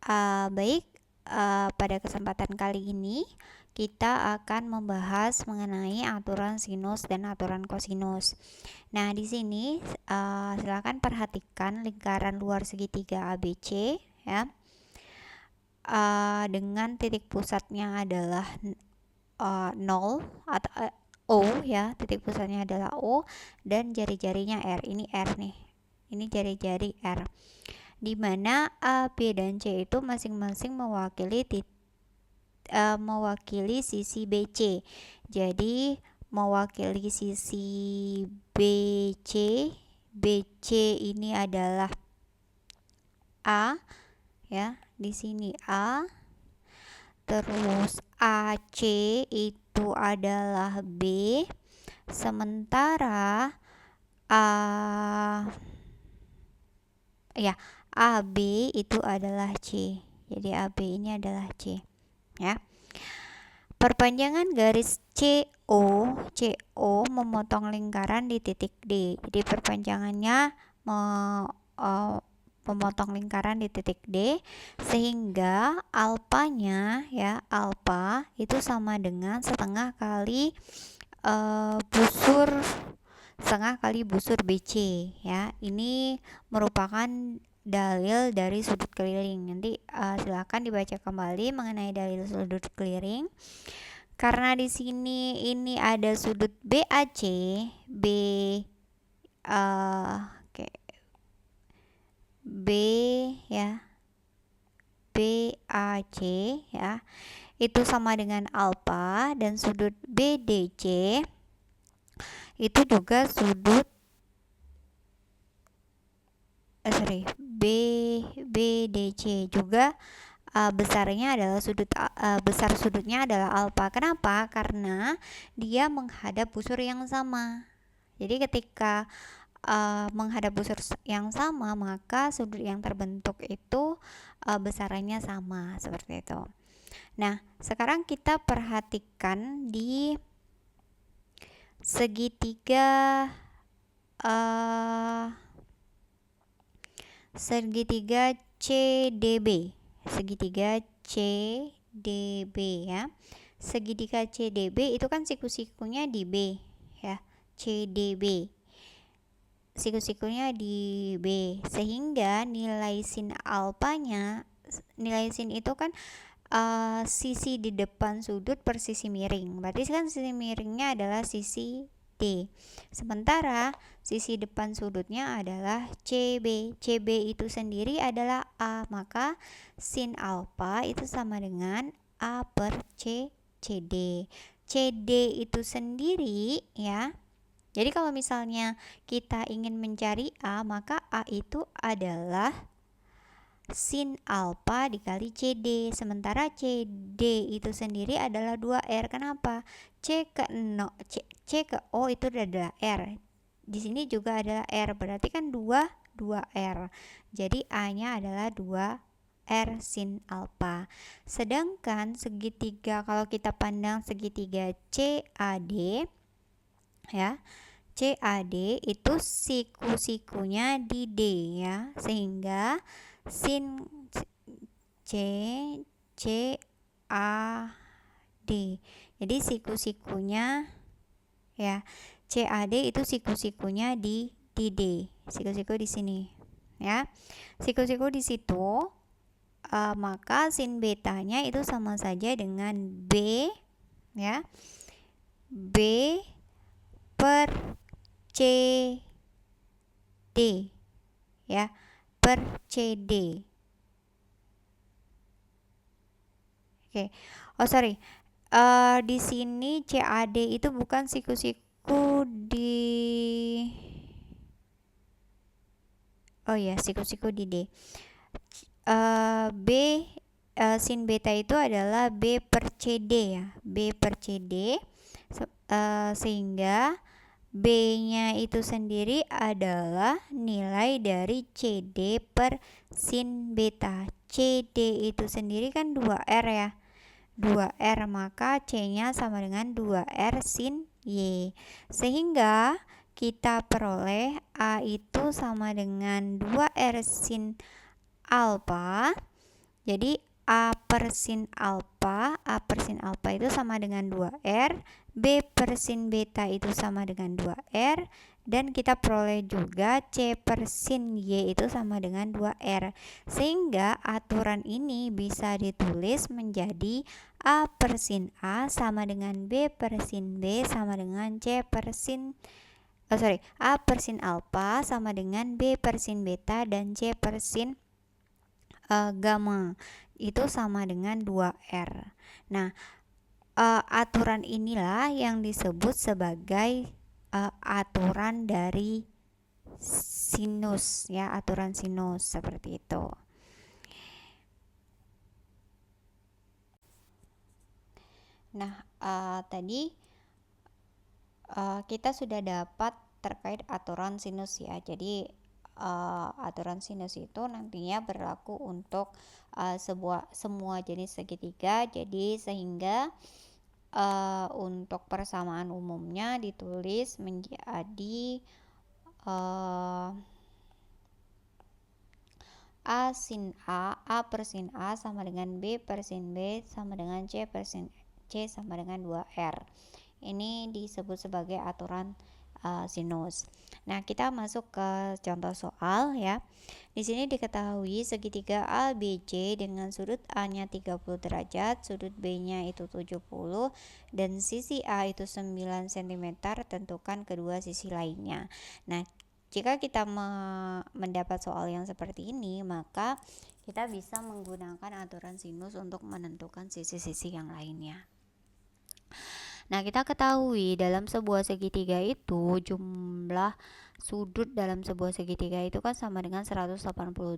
Baik, pada kesempatan kali ini kita akan membahas mengenai aturan sinus dan aturan kosinus. Nah, di sini silakan perhatikan lingkaran luar segitiga ABC ya. Dengan titik pusatnya adalah 0 atau O ya, titik pusatnya adalah O dan jari-jarinya R. Ini R nih. Ini jari-jari R. Di mana A, B, dan C itu masing-masing mewakili sisi BC. Jadi mewakili sisi BC. BC ini adalah A ya, di sini A. Terus AC itu adalah B. Sementara AB itu adalah C. Jadi AB ini adalah C ya. Perpanjangan garis CO memotong lingkaran di titik D. Jadi perpanjangannya memotong lingkaran di titik D, sehingga alpanya ya, alpa itu sama dengan setengah kali busur BC ya. Ini merupakan dalil dari sudut keliling. Nanti silakan dibaca kembali mengenai dalil sudut keliling. Karena di sini ini ada sudut BAC, B ya, BAC ya, itu sama dengan alpha, dan sudut BDC itu juga BDC juga besarnya adalah besar sudutnya adalah alpha. Kenapa? Karena dia menghadap busur yang sama. Jadi ketika menghadap busur yang sama, maka sudut yang terbentuk itu besarannya sama, seperti itu. Nah, sekarang kita perhatikan di segitiga CDB. Segitiga CDB ya. Segitiga CDB itu kan siku-sikunya di B ya. CDB. Siku-sikunya di B, sehingga nilai sin alpanya, nilai sin itu kan sisi di depan sudut per sisi miring. Berarti kan sisi miringnya adalah sisi D. Sementara sisi depan sudutnya adalah CB. CB itu sendiri adalah A, maka sin alpha itu sama dengan A per CD. CD itu sendiri ya. Jadi kalau misalnya kita ingin mencari A, maka A itu adalah sin alpha dikali CD. Sementara CD itu sendiri adalah 2R. Kenapa? C ke O itu adalah R. Di sini juga adalah R. Berarti kan 2R. Jadi A-nya adalah 2R sin alpha. Sedangkan segitiga, kalau kita pandang segitiga CAD ya, CAD itu siku-sikunya di D ya, sehingga sin CAD. Jadi siku-sikunya ya, CAD itu siku-sikunya di D. Siku-siku di sini ya. Siku-siku di situ, maka sin betanya itu sama saja dengan B ya. B per CD ya, per CD. Oke. Di sini CAD itu bukan siku-siku di siku-siku di D. Sin beta itu adalah B per CD ya, B per CD, sehingga B-nya itu sendiri adalah nilai dari CD per sin beta. CD itu sendiri kan 2R ya, 2R, maka C-nya sama dengan 2R sin Y. Sehingga kita peroleh A itu sama dengan 2R sin alpha Jadi A per sin alfa itu sama dengan 2R, B per sin beta itu sama dengan 2R, dan kita peroleh juga C per sin Y itu sama dengan 2R. Sehingga aturan ini bisa ditulis menjadi A per sin A sama dengan B per sin B sama dengan C per sin A per sin alfa sama dengan B per sin beta dan C per sin gamma itu sama dengan 2R. Nah, aturan inilah yang disebut sebagai aturan dari sinus ya, aturan sinus seperti itu. Nah, tadi kita sudah dapat terkait aturan sinus ya. Jadi aturan sinus itu nantinya berlaku untuk semua jenis segitiga. Jadi sehingga untuk persamaan umumnya ditulis menjadi A sin A per sin A sama dengan B per sin B sama dengan C per sin C sama dengan 2R. Ini disebut sebagai aturan sinus. Nah, kita masuk ke contoh soal ya. Di sini diketahui segitiga ABC dengan sudut A-nya 30 derajat, sudut B-nya itu 70 dan sisi A itu 9 cm, tentukan kedua sisi lainnya. Nah, jika kita mendapat soal yang seperti ini, maka kita bisa menggunakan aturan sinus untuk menentukan sisi-sisi yang lainnya. Nah, kita ketahui dalam sebuah segitiga itu jumlah sudut dalam sebuah segitiga itu kan sama dengan 180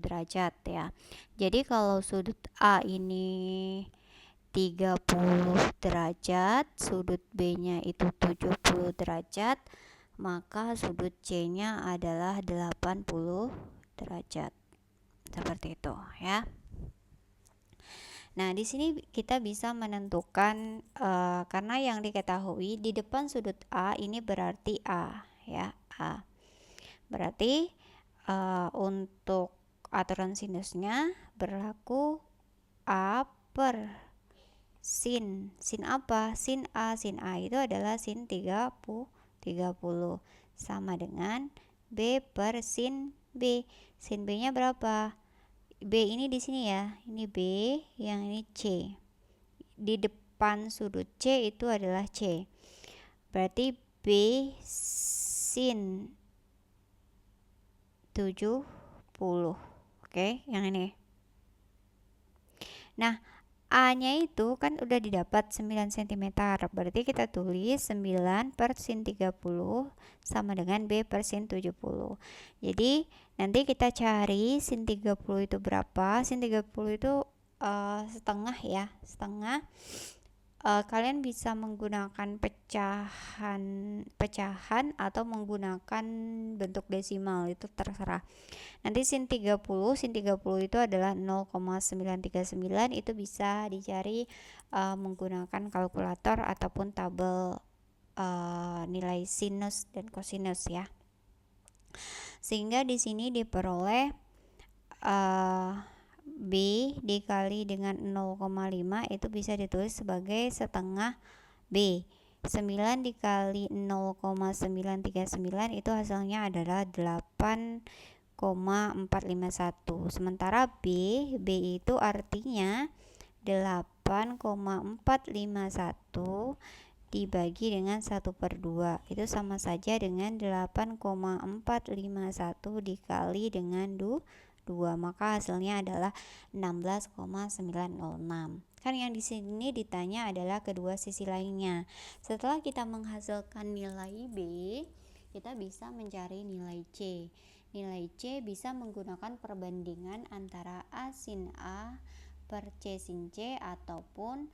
derajat ya. Jadi kalau sudut A ini 30 derajat, sudut B-nya itu 70 derajat, maka sudut C-nya adalah 80 derajat. Seperti itu ya. Nah, di sini kita bisa menentukan karena yang diketahui di depan sudut A ini berarti A ya, A. Berarti untuk aturan sinusnya berlaku A per sin apa? Sin A itu adalah sin 30 sama dengan B per sin B. Sin B-nya berapa? B ini di sini ya, ini B, yang ini C. Di depan sudut C itu adalah C. Berarti B sin 70. Oke, yang ini. Nah, A-nya itu kan udah didapat 9 cm. Berarti kita tulis 9 per sin 30 sama dengan B per sin 70. Jadi nanti kita cari sin 30 itu berapa. Sin 30 itu setengah ya, setengah. Kalian bisa menggunakan pecahan atau menggunakan bentuk desimal, itu terserah. Nanti sin 30 itu adalah 0,939, itu bisa dicari menggunakan kalkulator ataupun tabel nilai sinus dan kosinus ya. Sehingga di sini diperoleh B dikali dengan 0,5 itu bisa ditulis sebagai setengah B. 9 dikali 0,939 itu hasilnya adalah 8,451. Sementara B itu artinya 8,451 dibagi dengan 1/2 itu sama saja dengan 8,451 dikali dengan 2, maka hasilnya adalah 16,906. Kan yang di sini ditanya adalah kedua sisi lainnya. Setelah kita menghasilkan nilai B, kita bisa mencari nilai C. Nilai C bisa menggunakan perbandingan antara A sin A per C sin C ataupun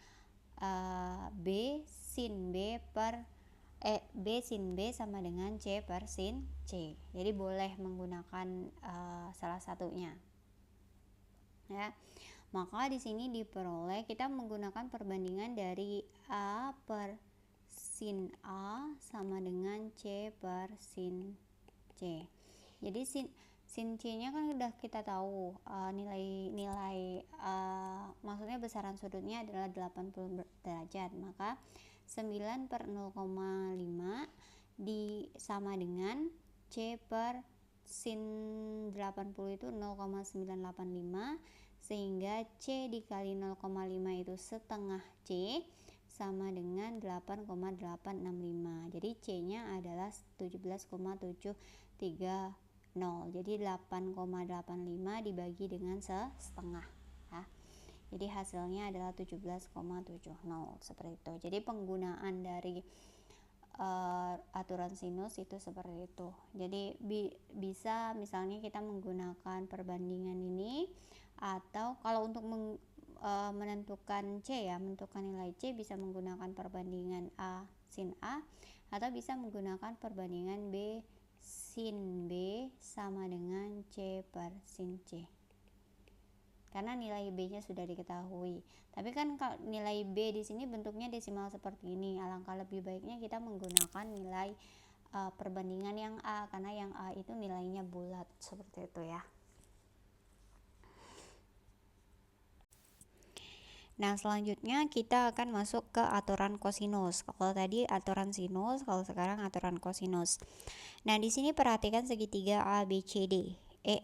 B sin B sama dengan C per sin C. Jadi boleh menggunakan salah satunya. Ya. Maka di sini diperoleh kita menggunakan perbandingan dari A per sin A sama dengan C per sin C. Jadi sin C-nya kan udah kita tahu, nilai maksudnya besaran sudutnya adalah 80 derajat, maka 9 per 0,5 sama dengan C per sin 80 itu 0,985, sehingga C dikali 0,5 itu setengah C sama dengan 8,865. Jadi C-nya adalah 17,730. Jadi 8,85 dibagi dengan setengah ya. Jadi hasilnya adalah 17,70 seperti itu. Jadi penggunaan dari aturan sinus itu seperti itu. Jadi bisa misalnya kita menggunakan perbandingan ini, atau kalau untuk menentukan C ya, menentukan nilai C bisa menggunakan perbandingan A sin A, atau bisa menggunakan perbandingan B sin B sama dengan C per sin C, karena nilai B-nya sudah diketahui. Tapi kan kalau nilai B di sini bentuknya desimal seperti ini, alangkah lebih baiknya kita menggunakan nilai perbandingan yang A, karena yang A itu nilainya bulat seperti itu ya. Nah, selanjutnya kita akan masuk ke aturan kosinus. Kalau tadi aturan sinus, kalau sekarang aturan kosinus. Nah, di sini perhatikan segitiga ABCD.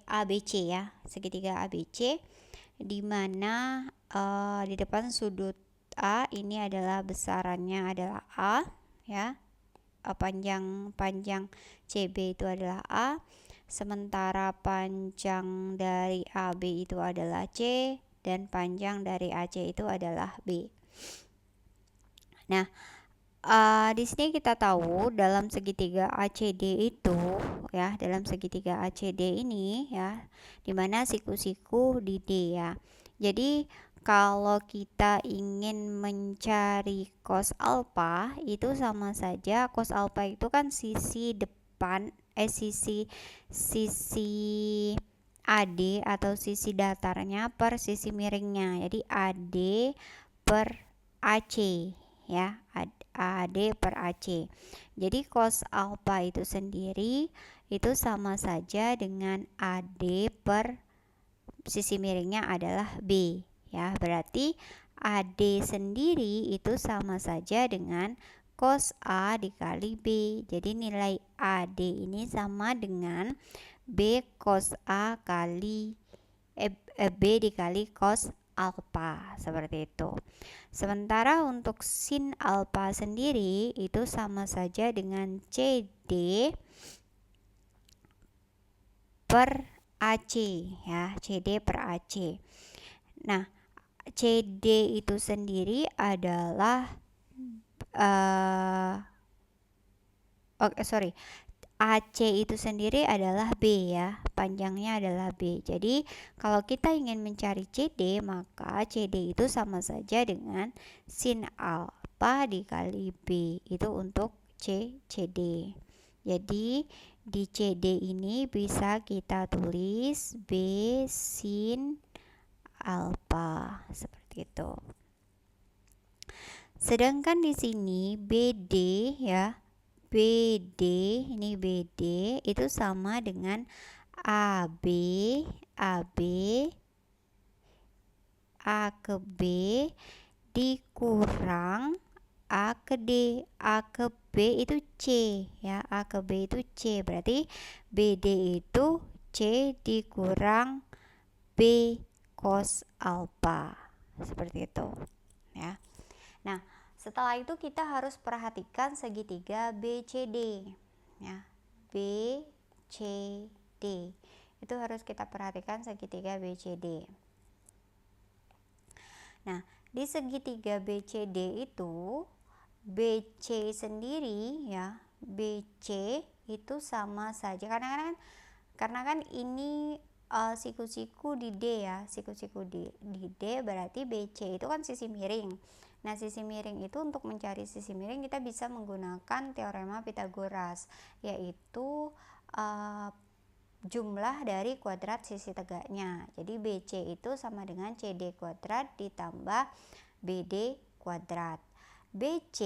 ABC ya, segitiga ABC, di mana di depan sudut A ini adalah besarannya adalah A ya. Panjang CB itu adalah A, sementara panjang dari AB itu adalah C, dan panjang dari AC itu adalah B. Nah, di sini kita tahu dalam segitiga ACD itu ya, dalam segitiga ACD ini ya, dimana siku-siku di D ya. Jadi kalau kita ingin mencari cos alpha, itu sama saja cos alpha itu kan sisi depan sisi AD atau sisi datarnya per sisi miringnya. Jadi AD per AC ya, AD per AC. Jadi cos alpha itu sendiri itu sama saja dengan AD per sisi miringnya adalah B ya. Berarti AD sendiri itu sama saja dengan cos A dikali B. Jadi nilai AD ini sama dengan B cos A kali B dikali cos alpha, seperti itu. Sementara untuk sin alpha sendiri itu sama saja dengan CD per AC ya, CD per AC. Nah, CD itu sendiri adalah AC itu sendiri adalah B ya, panjangnya adalah B. Jadi kalau kita ingin mencari CD, maka CD itu sama saja dengan sin alpha dikali B, itu untuk CD. Jadi di CD ini bisa kita tulis B sin alpha seperti itu. Sedangkan di sini BD ya, BD itu sama dengan AB A ke B dikurang A ke D. A ke B itu C ya, A ke B itu C, berarti BD itu C dikurang B cos alpha, seperti itu ya. Nah, setelah itu kita harus perhatikan segitiga BCD ya. BCD itu harus kita perhatikan segitiga BCD. Nah, di segitiga BCD itu BC sendiri ya, BC itu sama saja karena kan ini siku-siku di D ya, siku-siku di D, berarti BC itu kan sisi miring. Nah, sisi miring itu, untuk mencari sisi miring kita bisa menggunakan teorema Pythagoras, yaitu jumlah dari kuadrat sisi tegaknya. Jadi BC itu sama dengan CD kuadrat ditambah BD kuadrat. BC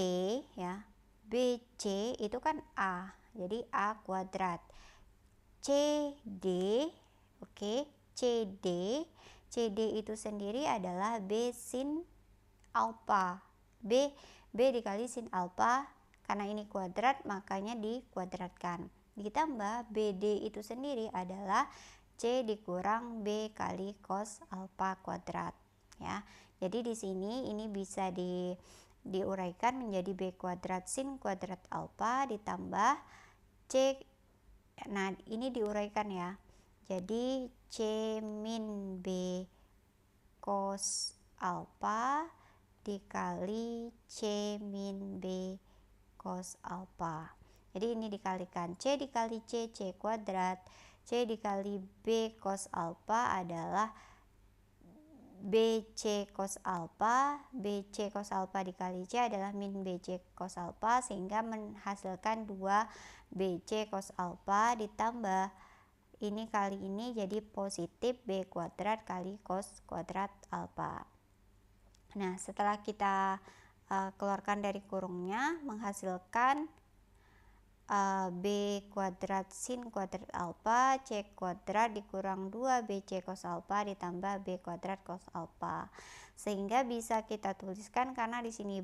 ya, BC itu kan A, jadi A kuadrat. CD, oke, CD itu sendiri adalah B sin alfa. B dikali sin alfa, karena ini kuadrat makanya dikuadratkan. Ditambah BD itu sendiri adalah C dikurang B kali cos alfa kuadrat, ya. Jadi di sini ini bisa diuraikan menjadi B kuadrat sin kuadrat alfa ditambah C. Nah, ini diuraikan ya. Jadi C min B cos alfa dikali C min B cos alfa. Jadi ini dikalikan C dikali C kuadrat. C dikali B cos alfa adalah BC cos alfa. BC cos alfa dikali C adalah min BC cos alfa, sehingga menghasilkan 2 BC cos alfa ditambah ini kali ini jadi positif B kuadrat kali cos kuadrat alfa. Nah, setelah kita keluarkan dari kurungnya, menghasilkan B kuadrat sin kuadrat alfa C kuadrat dikurang 2 BC cos alfa ditambah B kuadrat cos alfa, sehingga bisa kita tuliskan, karena di sini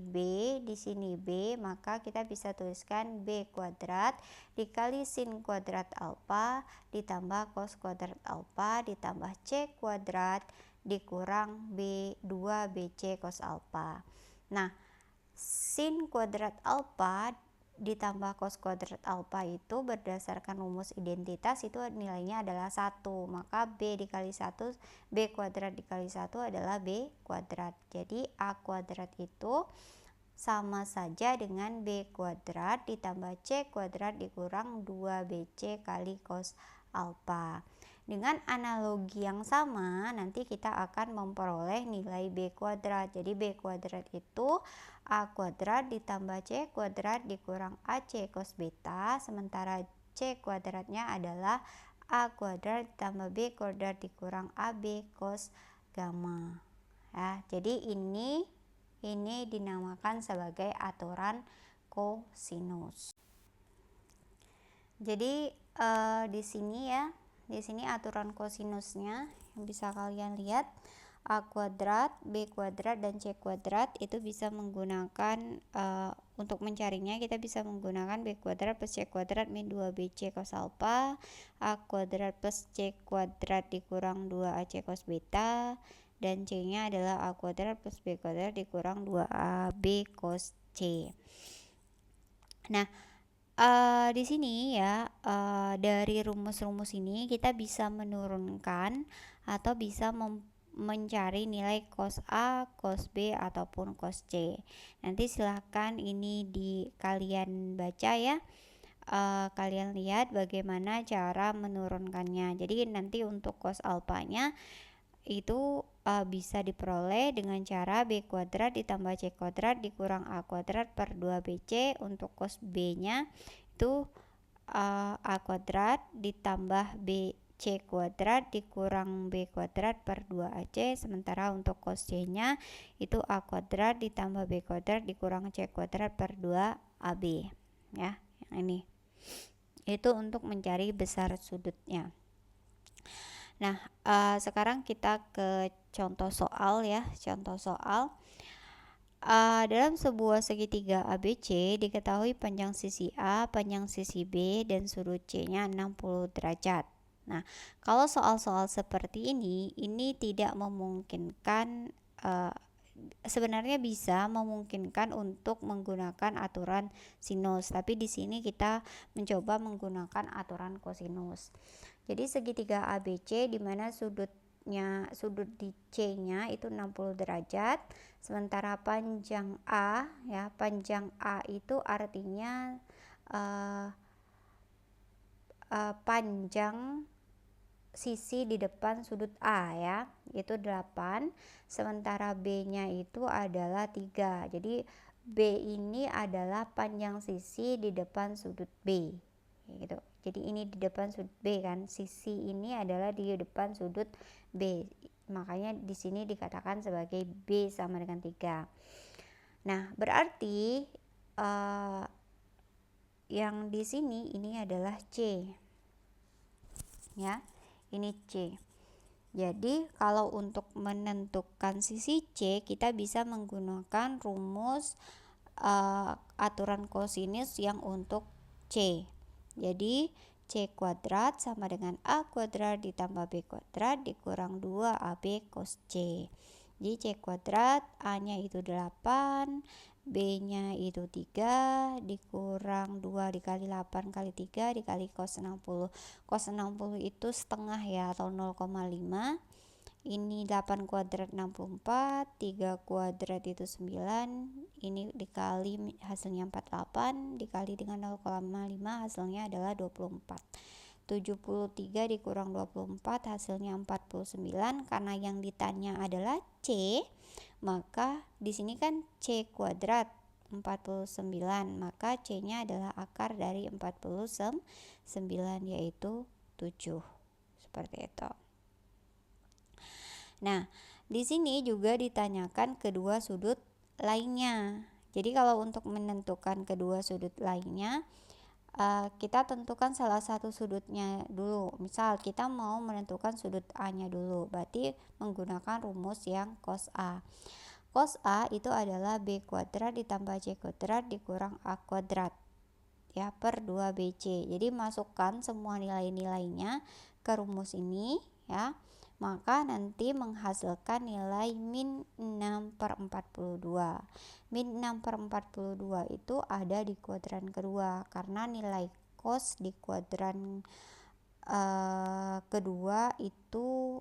B, maka kita bisa tuliskan B kuadrat dikali sin kuadrat alfa ditambah cos kuadrat alfa ditambah C kuadrat dikurang B 2 BC cos alfa. Nah, sin kuadrat alfa ditambah cos kuadrat alfa itu berdasarkan rumus identitas itu nilainya adalah 1, maka B dikali 1, B kuadrat dikali 1 adalah B kuadrat. Jadi A kuadrat itu sama saja dengan B kuadrat ditambah C kuadrat dikurang 2BC kali cos alfa. Dengan analogi yang sama, nanti kita akan memperoleh nilai B kuadrat. Jadi B kuadrat itu A kuadrat ditambah C kuadrat dikurang AC cos beta, sementara C kuadratnya adalah A kuadrat ditambah B kuadrat dikurang AB cos gamma. Ya, jadi ini dinamakan sebagai aturan kosinus. Jadi di sini aturan kosinusnya yang bisa kalian lihat, A kuadrat, B kuadrat, dan C kuadrat itu bisa menggunakan untuk mencarinya kita bisa menggunakan B kuadrat plus C kuadrat min 2BC cos alfa, A kuadrat plus C kuadrat dikurang 2AC cos beta, dan C nya adalah A kuadrat plus B kuadrat dikurang 2AB cos C. Nah, di sini ya, dari rumus-rumus ini kita bisa menurunkan atau bisa mencari nilai cos A, cos B, ataupun cos C. Nanti silahkan ini kalian baca ya. Kalian lihat bagaimana cara menurunkannya. Jadi nanti untuk cos alfanya itu bisa diperoleh dengan cara B kuadrat ditambah C kuadrat dikurang A kuadrat per 2BC. Untuk cos B nya itu A kuadrat ditambah BC kuadrat dikurang B kuadrat per 2AC, sementara untuk cos C nya itu A kuadrat ditambah B kuadrat dikurang C kuadrat per 2AB, ya. Yang ini itu untuk mencari besar sudutnya. Nah, sekarang kita ke contoh soal ya. Contoh soal, dalam sebuah segitiga ABC diketahui panjang sisi A, panjang sisi B, dan sudut C-nya 60 derajat. Nah, kalau soal-soal seperti ini tidak memungkinkan, sebenarnya bisa memungkinkan untuk menggunakan aturan sinus, tapi di sini kita mencoba menggunakan aturan kosinus. Jadi segitiga ABC di mana sudut di C-nya itu 60 derajat, sementara panjang A ya, panjang A itu artinya panjang sisi di depan sudut A ya, itu 8, sementara B-nya itu adalah 3. Jadi B ini adalah panjang sisi di depan sudut B gitu. Jadi ini di depan sudut B kan, sisi ini adalah di depan sudut B, makanya di sini dikatakan sebagai B sama dengan 3. Nah, berarti yang di sini ini adalah C. ya. Ini C. Jadi kalau untuk menentukan sisi C, kita bisa menggunakan rumus aturan kosinus yang untuk C. Jadi C kuadrat sama dengan A kuadrat ditambah B kuadrat dikurang 2AB cos C. Jadi C kuadrat, A-nya itu 8, B-nya itu 3, dikurang 2 dikali 8 kali 3 dikali cos 60. Cos 60 itu setengah ya, atau 0,5. Ini 8 kuadrat 64, 3 kuadrat itu 9, ini dikali hasilnya 48, dikali dengan 0,5 hasilnya adalah 24. 73 dikurang 24 hasilnya 49. Karena yang ditanya adalah C, maka di sini kan C kuadrat 49, maka C-nya adalah akar dari 49, yaitu 7. Seperti itu. Nah, di sini juga ditanyakan kedua sudut lainnya. Jadi kalau untuk menentukan kedua sudut lainnya, kita tentukan salah satu sudutnya dulu. Misal kita mau menentukan sudut A-nya dulu, berarti menggunakan rumus yang cos A. Cos A itu adalah B kuadrat ditambah C kuadrat dikurang A kuadrat ya per 2BC. Jadi masukkan semua nilai-nilainya ke rumus ini ya. Maka nanti menghasilkan nilai min 6/42. Min 6/42 itu ada di kuadran kedua, karena nilai cos di kuadran kedua itu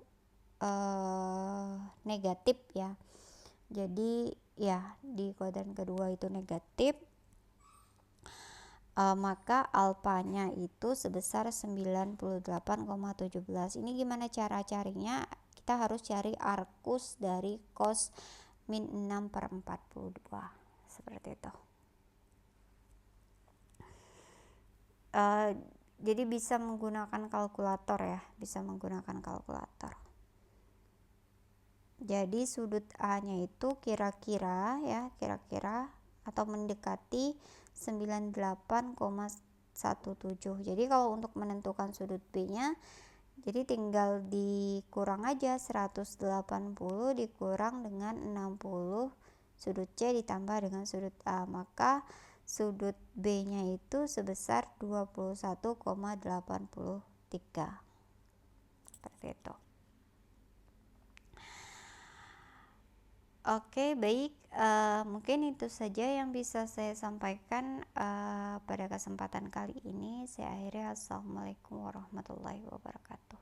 negatif ya. Jadi ya di kuadran kedua itu negatif. Maka alfanya itu sebesar 98,17. Ini gimana cara carinya? Kita harus cari arcus dari cos min 6/42 seperti itu. Jadi bisa menggunakan kalkulator ya, bisa menggunakan kalkulator. Jadi sudut A-nya itu kira-kira atau mendekati 98,17. Jadi kalau untuk menentukan sudut B-nya, jadi tinggal dikurang aja 180 dikurang dengan 60 sudut C ditambah dengan sudut A, maka sudut B-nya itu sebesar 21,83. Seperti itu. Oke, baik. Mungkin itu saja yang bisa saya sampaikan pada kesempatan kali ini. Saya akhiri. Assalamualaikum warahmatullahi wabarakatuh.